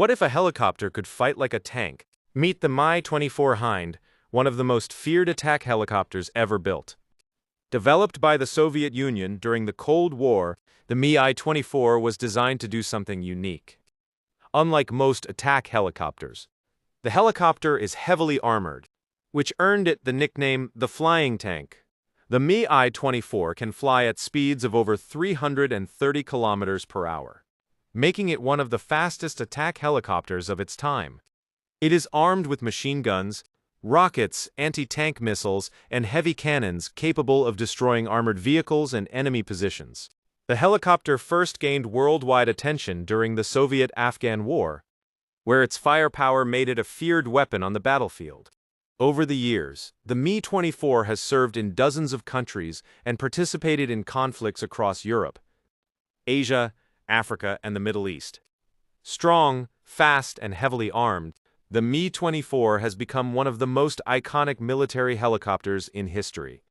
What if a helicopter could fight like a tank? Meet the Mi-24 Hind, one of the most feared attack helicopters ever built. Developed by the Soviet Union during the Cold War, the Mi-24 was designed to do something unique. Unlike most attack helicopters, the helicopter is heavily armored, which earned it the nickname the flying tank. The Mi-24 can fly at speeds of over 330 kilometers per hour, making it one of the fastest attack helicopters of its time. It is armed with machine guns, rockets, anti-tank missiles, and heavy cannons capable of destroying armored vehicles and enemy positions. The helicopter first gained worldwide attention during the Soviet-Afghan War, where its firepower made it a feared weapon on the battlefield. Over the years, the Mi-24 has served in dozens of countries and participated in conflicts across Europe, Asia, Africa, and the Middle East. Strong, fast, and heavily armed, the Mi-24 has become one of the most iconic military helicopters in history.